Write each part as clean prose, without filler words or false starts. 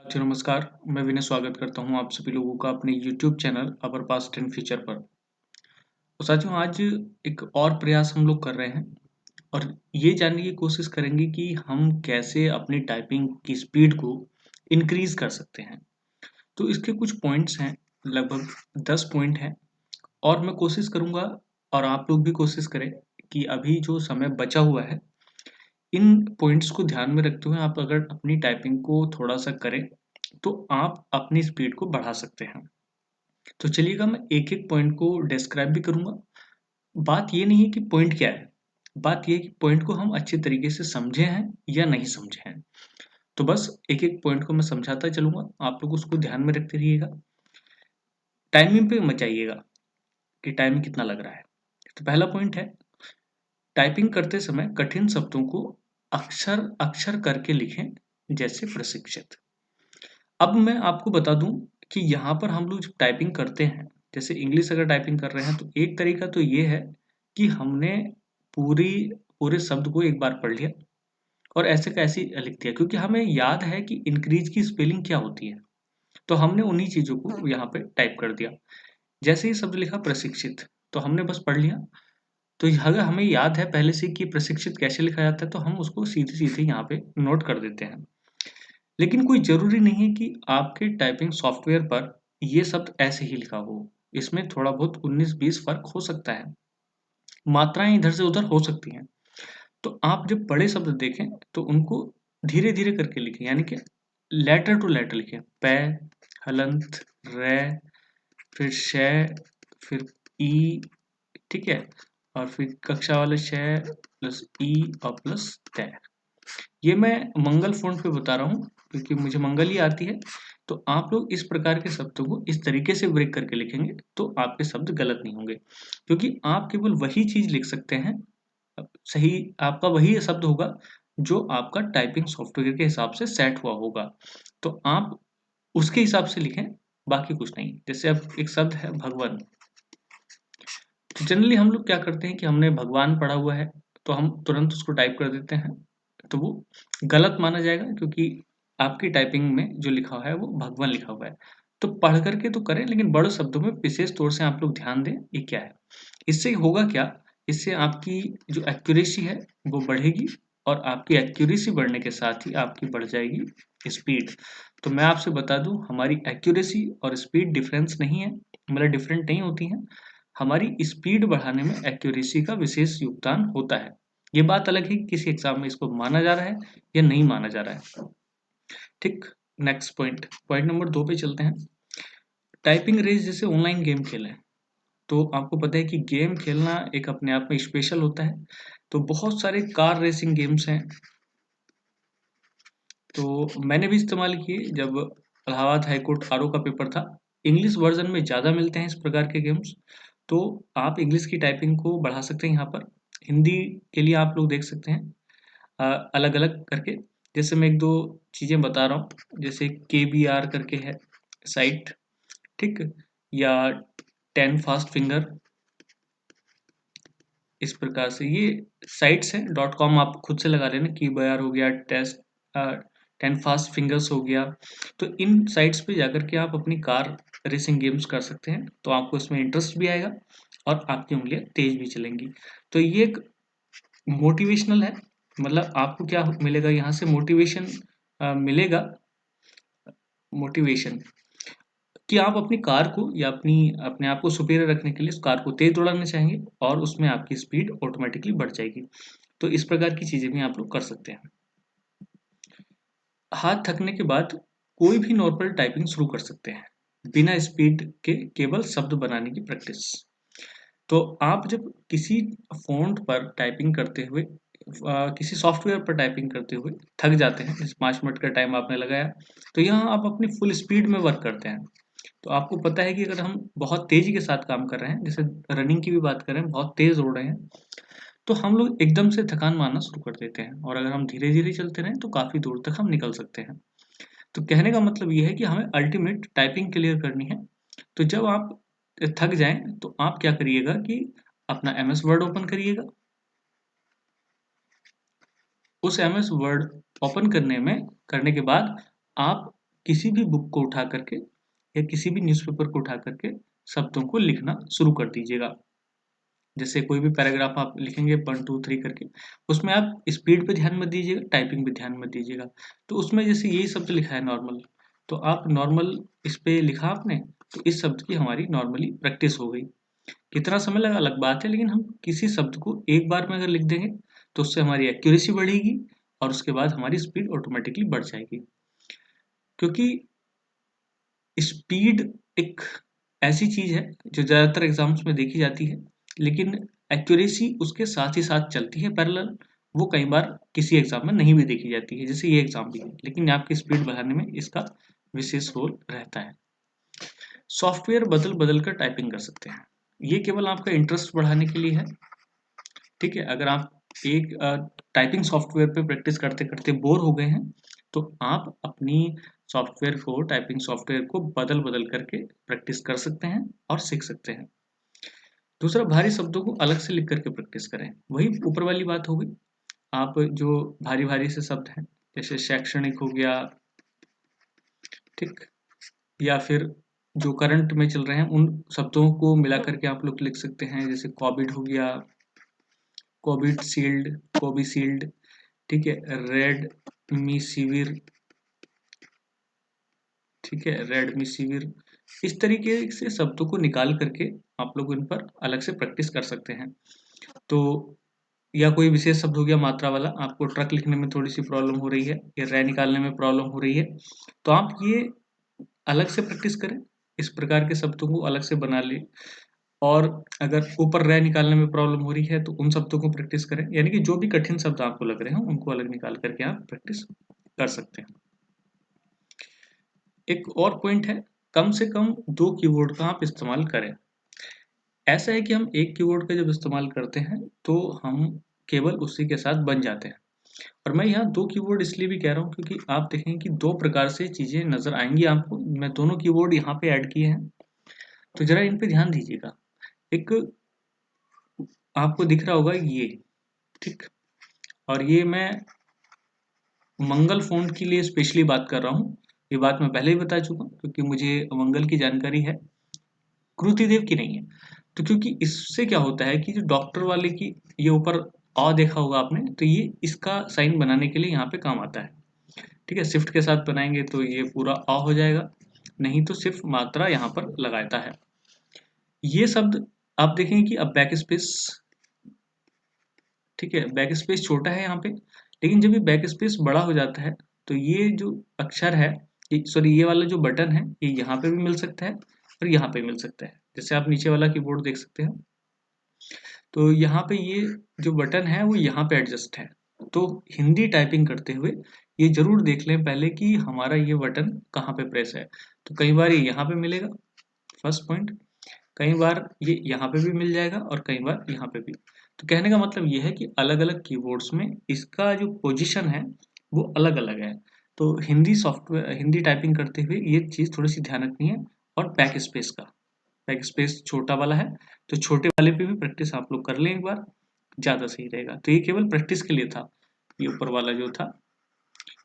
जी नमस्कार, मैं विनय स्वागत करता हूँ आप सभी लोगों का अपने YouTube channel our past and future पर। तो साथियों आज एक और प्रयास हम लोग कर रहे हैं और ये जानने की कोशिश करेंगे कि हम कैसे अपनी टाइपिंग की स्पीड को इंक्रीज कर सकते हैं। तो इसके कुछ पॉइंट्स हैं, लगभग 10 पॉइंट हैं और मैं कोशिश करूँगा और आप लोग भी कोशिश करें कि अभी जो समय बचा हुआ है, इन पॉइंट्स को ध्यान में रखते हुए आप अगर अपनी टाइपिंग को थोड़ा-सा करें, तो आप अपनी स्पीड को बढ़ा सकते हैं। तो चलिएगा मैं एक-एक पॉइंट को डिस्क्राइब भी करूँगा। बात ये नहीं है कि पॉइंट क्या है, बात ये है कि पॉइंट को हम अच्छे तरीके से समझे हैं या नहीं समझे हैं। तो बस एक-एक पॉइंट को मैं समझाता चलूँगा, आप लोग उसको ध्यान में रखते रहिएगा। टाइमिंग पे मत जाइएगा कि टाइम कितना लग रहा है। तो पहला पॉइंट है, टाइपिंग करते समय कठिन शब्दों को अक्षर-अक्षर करके लिखें, जैसे प्रशिक्षित। अब मैं आपको बता दूँ कि यहाँ पर हम लोग जब टाइपिंग करते हैं, जैसे इंग्लिश अगर टाइपिंग कर रहे हैं तो एक तरीका तो ये है कि हमने पूरी पूरे शब्द को एक बार पढ़ लिया और ऐसे का ऐसे ही लिख दिया, क्योंकि हमें याद है कि इंक्रीज की स्पेलिंग क्या होती है। तो हमने उन्हीं चीज़ों को यहाँ पे टाइप कर दिया। जैसे ही शब्द लिखा प्रशिक्षित, तो हमने बस पढ़ लिया। तो अगर हमें याद है पहले से कि प्रशिक्षित कैसे लिखा जाता है, तो हम उसको सीधे-सीधे यहाँ पे नोट कर देते हैं। लेकिन कोई ज़रूरी नहीं है कि आपके टाइपिंग सॉफ्टवेयर पर ये शब्द ऐसे ही लिखा हो। इसमें थोड़ा बहुत 19-20 फ़र्क हो सकता है। मात्राएँ इधर से उधर हो सकती हैं। तो आप जब बड़े शब्द देखें तो उनको धीरे-धीरे करके लिखें, यानी कि लेटर टू लेटर लिखें। पै, हलंत, रै, फिर शै, फिर ई, ठीक है? और फिर कक्षा वाला शै प्लस ई और प्लस दै। ये मैं मंगल फ़ॉन्ट पे बता रहा हूँ, क्योंकि मुझे मंगल ही आती है। तो आप लोग इस प्रकार के शब्दों को इस तरीके से ब्रेक करके लिखेंगे, तो आपके शब्द गलत नहीं होंगे। क्योंकि आप केवल वही चीज़ लिख सकते हैं, सही आपका वही शब्द होगा, जो आपका टाइपिंग सॉफ्टवेयर के हिसाब से सेट हुआ होगा। तो आप उसके हिसाब से लिखें, बाकी कुछ नहीं। जैसे अब एक शब्द है भगवन, तो जनरली हम लोग क्या करते हैं कि हमने भगवान पढ़ा हुआ है, तो हम तुरंत उसको टाइप कर देते हैं। तो वो गलत माना जाएगा, क्योंकि आपकी टाइपिंग में जो लिखा हुआ है वो भगवन लिखा हुआ है। तो पढ़ कर के तो करें, लेकिन बड़े शब्दों में विशेष तौर से आप लोग ध्यान दें ये क्या है। इससे होगा क्या, इससे आपकी जो एक्यूरेसी है वो बढ़ेगी और आपकी एक्यूरेसी बढ़ने के साथ ही आपकी बढ़ जाएगी स्पीड। तो मैं आपसे बता दूं, हमारी एक्यूरेसी और स्पीड डिफरेंस नहीं है, मतलब डिफरेंट नहीं होती हैं। हमारी स्पीड बढ़ाने में एक्यूरेसी का विशेष योगदान होता है। ये बात अलग है कि किसी एग्जाम में इसको माना जा रहा है या नहीं माना जा रहा है। ठीक। नेक्स्ट पॉइंट, पॉइंट नंबर 2 पे चलते हैं। टाइपिंग रेस जैसे ऑनलाइन गेम खेलें, तो आपको पता है कि गेम खेलना एक अपने आप में स्पेशल होता है। तो बहुत सारे कार रेसिंग गेम्स हैं, तो मैंने भी इस्तेमाल किए जब इलाहाबाद हाई कोर्ट आरओ का पेपर था। इंग्लिश वर्जन में ज़्यादा मिलते हैं इस प्रकार के गेम्स, तो आप इंग्लिश की टाइपिंग को बढ़ा सकते हैं यहाँ पर। हिंदी के लिए आप लोग देख सकते हैं अलग-अलग करके। जैसे मैं 1-2 चीज़ें बता रहा हूँ, जैसे केबीआर करके है साइट, ठीक? या 10 फास्ट फिंगर, इस प्रकार से ये साइट्स हैं। डॉट कॉम आप खुद से लगा लेना, कीबोयार हो गया, टेस्ट 10 फास्ट फिंगर्स हो गया। तो इन साइट्स पे जाकर के आप अपनी कार रेसिंग गेम्स कर सकते हैं, तो आपको इसमें इंटरेस्ट भी आएगा और आपकी उंगलियां तेज भी चलेंगी। तो ये एक मोटिवेशनल है, मतलब आपको क्या मिलेगा यहाँ से, मोटिवेशन मिलेगा। मोटिवेशन कि आप अपनी कार को या अपने आप को सुपीरियर रखने के लिए उस कार को तेज दौड़ाना चाहेंगे और उसमें आपकी स्पीड ऑटोमेटिकली बढ़ जाएगी। तो इस प्रकार की चीज़ें भी आप लोग कर सकते हैं। हाथ थकने के बाद कोई भी नॉर्मल टाइपिंग शुरू कर सकते हैं, बिना स्पीड के, केवल शब्द बनाने की प्रैक्टिस। तो आप जब किसी फ़ॉन्ट पर टाइपिंग करते हुए किसी सॉफ्टवेयर पर टाइपिंग करते हुए थक जाते हैं, जैसे 5 मिनट का टाइम आपने लगाया, तो यहाँ आप अपनी फुल स्पीड में वर्क करते हैं। तो आपको पता है कि अगर हम बहुत तेज़ी के साथ काम कर रहे हैं, जैसे रनिंग की भी बात करें, बहुत तेज़ दौड़ रहे हैं, तो हम लोग एकदम से थकान मारना शुरू कर देते हैं और अगर हम धीरे-धीरे चलते रहें, तो काफ़ी दूर तक हम निकल सकते हैं। तो कहने का मतलब ये है कि हमें अल्टीमेट टाइपिंग क्लियर करनी है। तो जब आप थक जाएँ, तो आप क्या करिएगा कि अपना एमएस वर्ड ओपन करिएगा। उस एमएस वर्ड ओपन करने के बाद आप किसी भी बुक को उठा करके या किसी भी न्यूज़पेपर को उठा करके शब्दों को लिखना शुरू कर दीजिएगा। जैसे कोई भी पैराग्राफ आप लिखेंगे 1 2 3 करके, उसमें आप स्पीड पे ध्यान मत दीजिएगा, टाइपिंग पे ध्यान मत दीजिएगा। तो उसमें जैसे यही शब्द लिखा है नॉर्मल, तो आप नॉर्मल इस पे लिखा आपने, तो इस शब्द की हमारी नॉर्मली प्रैक्टिस हो गई। कितना समय लगा अलग बात है, लेकिन हम किसी शब्द को एक बार में अगर लिख देंगे तो उससे हमारी एक्यूरेसी बढ़ेगी और उसके बाद हमारी स्पीड ऑटोमेटिकली बढ़ जाएगी। क्योंकि स्पीड एक ऐसी चीज है जो ज्यादातर एग्जाम्स में देखी जाती है, लेकिन एक्यूरेसी उसके साथ ही साथ चलती है पैरेलल। वो कई बार किसी एग्जाम में नहीं भी देखी जाती है, जैसे ये एग्जाम भी है, लेकिन आपकी स्पीड बढ़ाने में इसका विशेष रोल रहता है। सॉफ्टवेयर बदल बदल कर टाइपिंग कर सकते हैं, ये केवल आपका इंटरेस्ट बढ़ाने के लिए है। ठीक है, अगर आप एक टाइपिंग सॉफ्टवेयर पे प्रैक्टिस करते करते बोर हो गए हैं, तो आप अपनी टाइपिंग सॉफ्टवेयर को बदल बदल करके प्रैक्टिस कर सकते हैं और सीख सकते हैं। दूसरा, भारी शब्दों को अलग से लिख करके प्रैक्टिस करें। वही ऊपर वाली बात हो गई। आप जो भारी भारी से शब्द हैं, जैसे शैक्षणिक हो गया, ठीक, या फिर जो करंट में चल रहे हैं उन शब्दों को मिला करके आप लोग लिख सकते हैं। जैसे कोविड हो गया, कोविशील्ड, ठीक है, रेड मी सीविर, ठीक है, रेड मी सीविर। इस तरीके से शब्दों को निकाल करके आप लोग इन पर अलग से प्रैक्टिस कर सकते हैं। तो या कोई विशेष शब्द हो गया मात्रा वाला, आपको ट्रक लिखने में थोड़ी सी प्रॉब्लम हो रही है या रै निकालने में प्रॉब्लम हो रही है, तो आप ये अलग से प्रैक्टिस करें, इस प्रकार के शब्दों को अलग से बना लें। और अगर ऊपर रै निकालने में प्रॉब्लम हो रही है तो उन शब्दों को प्रैक्टिस करें, यानी कि जो भी कठिन शब्द आपको लग रहे हैं उनको अलग निकाल करके आप प्रैक्टिस कर सकते हैं। एक और पॉइंट है, कम से कम 2 कीवर्ड का आप इस्तेमाल करें। ऐसा है कि हम एक कीवर्ड का जब इस्तेमाल करते हैं तो हम केवल उसी के साथ बन जाते हैं। और मैं यहाँ 2 कीवर्ड इसलिए भी कह रहा हूँ क्योंकि आप देखें कि 2 प्रकार से चीज़ें नज़र आएंगी आपको। मैं दोनों कीवर्ड यहाँ पे ऐड किए हैं, तो ज़रा इन पे ध्यान दीजिएगा। एक आपको दिख रहा होगा ये, ठीक, और ये मैं मंगल फ़ॉन्ट के लिए स्पेशली बात कर रहा हूँ। ये बात मैं पहले ही बता चुका हूँ क्योंकि मुझे मंगल की जानकारी है, कृतिदेव की नहीं है। तो क्योंकि इससे क्या होता है कि जो डॉक्टर वाले की ये ऊपर अ देखा होगा आपने, तो ये इसका साइन बनाने के लिए यहाँ पे काम आता है। ठीक है, शिफ्ट के साथ बनाएंगे तो ये पूरा अ हो जाएगा, नहीं तो सिर्फ मात्रा यहाँ पर लगाता है। ये शब्द आप देखेंगे कि अब बैक स्पेस, ठीक है, बैक स्पेस छोटा है यहाँ पे, लेकिन जब ये बैक स्पेस बड़ा हो जाता है तो ये जो अक्षर है, सॉरी, ये वाला जो बटन है ये यहाँ पे भी मिल सकता है और यहाँ पे मिल सकता है। जैसे आप नीचे वाला कीबोर्ड देख सकते हैं, तो यहाँ पे ये जो बटन है वो यहाँ पे एडजस्ट है। तो हिंदी टाइपिंग करते हुए ये जरूर देख लें पहले कि हमारा ये बटन कहाँ पे प्रेस है। तो कई बार ये यहाँ पे मिलेगा, फर्स्ट पॉइंट, कई बार ये यहाँ पे भी मिल जाएगा और कई बार यहाँ पे भी। तो कहने का मतलब ये है कि अलग अलग कीबोर्ड्स में इसका जो पोजीशन है वो अलग अलग है। तो हिंदी टाइपिंग करते हुए ये चीज़ थोड़ी सी ध्यान रखनी है। और बैक स्पेस छोटा वाला है, तो छोटे वाले पे भी प्रैक्टिस आप लोग कर लें एक बार, ज़्यादा सही रहेगा। तो ये केवल प्रैक्टिस के लिए था, ये ऊपर वाला जो था,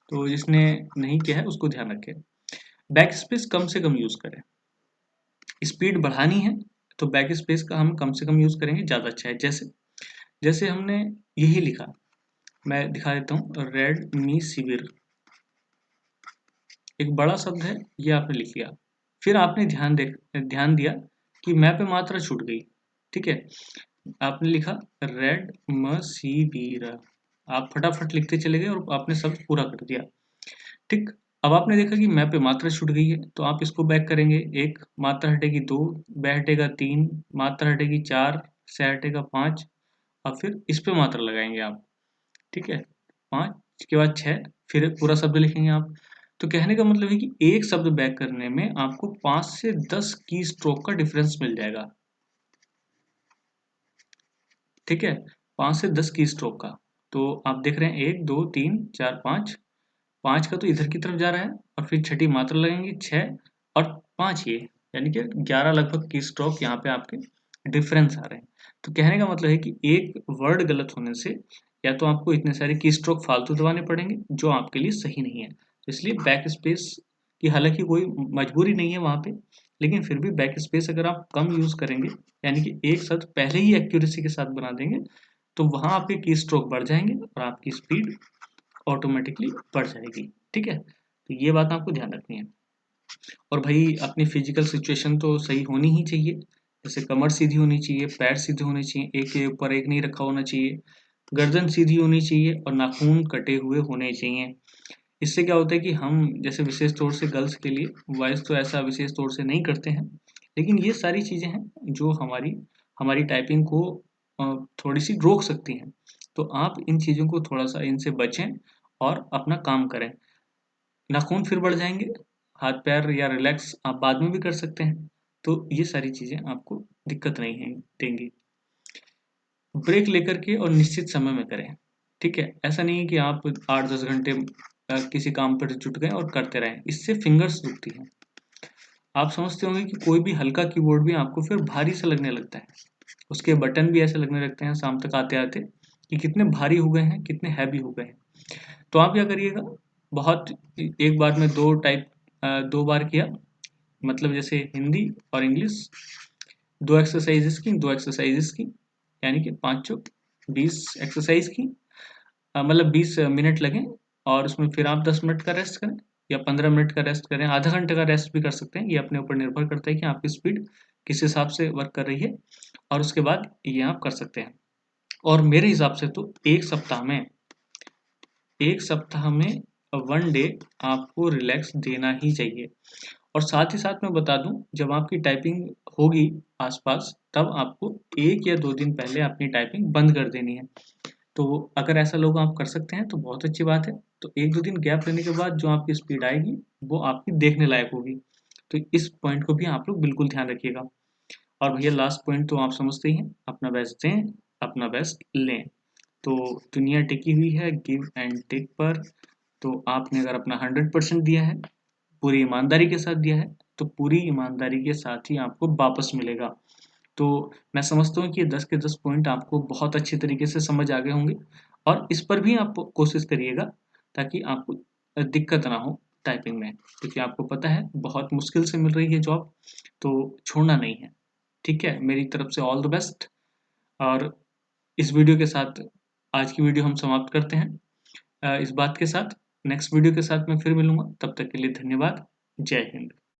तो जिसने नहीं किया है उसको ध्यान रखें। बैक स्पेस कम से कम यूज़ करें, स्पीड बढ़ानी है तो बैक स्पेस का हम कम से कम यूज़ करेंगे, ज़्यादा अच्छा है। जैसे जैसे हमने यही लिखा, मैं दिखा देता हूँ, रेड मी सिविर, एक बड़ा शब्द है, ये आपने लिख लिया। फिर आपने ध्यान दिया कि मैं पे मात्रा छूट गई, ठीक है, आपने लिखा रेड मसीवीर, आप फटाफट लिखते चले गए और आपने शब्द पूरा कर दिया, ठीक। अब आपने देखा कि मैं पे मात्रा छूट गई है, तो आप इसको बैक करेंगे, एक मात्रा हटेगी 2, बै हटेगा 3, मात्रा हटेगी 4, से हटेगा 5, और फिर इस पे मात्रा लगाएंगे आप, ठीक है, 5 के बाद 6, फिर पूरा शब्द लिखेंगे आप। तो कहने का मतलब है कि एक शब्द बैक करने में आपको 5 से 10 की स्ट्रोक का डिफरेंस मिल जाएगा, ठीक है, 5 से 10 की स्ट्रोक का। तो आप देख रहे हैं 1 2 3 4 5, 5 का तो इधर की तरफ जा रहा है और फिर छठी मात्रा लगेंगे 6 और 5, ये यानी कि 11 लगभग की स्ट्रोक यहाँ पे आपके डिफरेंस आ रहे हैं। तो कहने का मतलब है कि एक वर्ड गलत होने से या तो आपको इतने सारे की स्ट्रोक फालतू दबाने पड़ेंगे जो आपके लिए सही नहीं है। तो इसलिए बैक स्पेस कि हालांकि कोई मजबूरी नहीं है वहाँ पे, लेकिन फिर भी बैक स्पेस अगर आप कम यूज़ करेंगे, यानी कि एक शब्द पहले ही एक्यूरेसी के साथ बना देंगे, तो वहाँ आपके की स्ट्रोक बढ़ जाएंगे और आपकी स्पीड ऑटोमेटिकली बढ़ जाएगी। ठीक है, तो ये बात आपको ध्यान रखनी है। और भाई अपनी फिजिकल सिचुएशन तो सही होनी ही चाहिए, जैसे कमर सीधी होनी चाहिए, पैर सीधे होने चाहिए, एक के ऊपर एक नहीं रखा होना चाहिए, गर्दन सीधी होनी चाहिए और नाखून कटे हुए होने चाहिए। इससे क्या होता है कि हम जैसे विशेष तौर से गर्ल्स के लिए, बॉयज़ तो ऐसा विशेष तौर से नहीं करते हैं, लेकिन ये सारी चीज़ें हैं जो हमारी हमारी टाइपिंग को थोड़ी सी रोक सकती हैं। तो आप इन चीज़ों को थोड़ा सा इनसे बचें और अपना काम करें। नाखून फिर बढ़ जाएंगे, हाथ पैर या रिलैक्स आप बाद में भी कर सकते हैं, तो ये सारी चीज़ें आपको दिक्कत नहीं है देंगी। ब्रेक लेकर के और निश्चित समय में करें। ठीक है, ऐसा नहीं है कि आप 8-10 घंटे किसी काम पर जुट गए और करते रहें, इससे फिंगर्स दुखती हैं। आप समझते होंगे कि कोई भी हल्का कीबोर्ड भी आपको फिर भारी सा लगने लगता है, उसके बटन भी ऐसे लगने लगते हैं शाम तक आते आते कि कितने भारी हो गए हैं, कितने हैवी हो गए हैं। तो आप क्या करिएगा, बहुत एक बार में दो बार किया, मतलब जैसे हिंदी और इंग्लिश, दो एक्सरसाइजेस की, यानी कि 5 चौक 20 एक्सरसाइज की, मतलब 20 मिनट लगें, और उसमें फिर आप 10 मिनट का रेस्ट करें या 15 मिनट का रेस्ट करें, आधा घंटे का रेस्ट भी कर सकते हैं, ये अपने ऊपर निर्भर करता है कि आपकी स्पीड किस हिसाब से वर्क कर रही है, और उसके बाद ये आप कर सकते हैं। और मेरे हिसाब से तो एक सप्ताह में 1 डे आपको रिलैक्स देना ही चाहिए। और साथ ही साथ मैं बता दूं, जब आपकी टाइपिंग होगी आसपास, तब आपको 1 या 2 दिन पहले अपनी टाइपिंग बंद कर देनी है। तो अगर ऐसा लोग आप कर सकते हैं तो बहुत अच्छी बात है। तो 1-2 दिन गैप लेने के बाद जो आपकी स्पीड आएगी वो आपकी देखने लायक होगी। तो इस पॉइंट को भी आप लोग बिल्कुल ध्यान रखिएगा। और भैया लास्ट पॉइंट तो आप समझते ही हैं, अपना बेस्ट दें, अपना बेस्ट लें। तो दुनिया टिकी हुई है गिव एंड टेक पर। तो आपने अगर अपना 100% दिया है, पूरी ईमानदारी के साथ दिया है, तो पूरी ईमानदारी के साथ ही आपको वापस मिलेगा। तो मैं समझता हूँ कि ये 10 के 10 पॉइंट आपको बहुत अच्छी तरीके से समझ आ गए होंगे, और इस पर भी आप कोशिश करिएगा ताकि आपको दिक्कत ना हो टाइपिंग में, क्योंकि आपको पता है बहुत मुश्किल से मिल रही है जॉब, तो छोड़ना नहीं है। ठीक है, मेरी तरफ से ऑल द बेस्ट। और इस वीडियो के साथ आज की वीडियो हम समाप्त करते हैं, इस बात के साथ। नेक्स्ट वीडियो के साथ मैं फिर मिलूंगा, तब तक के लिए धन्यवाद। जय हिंद।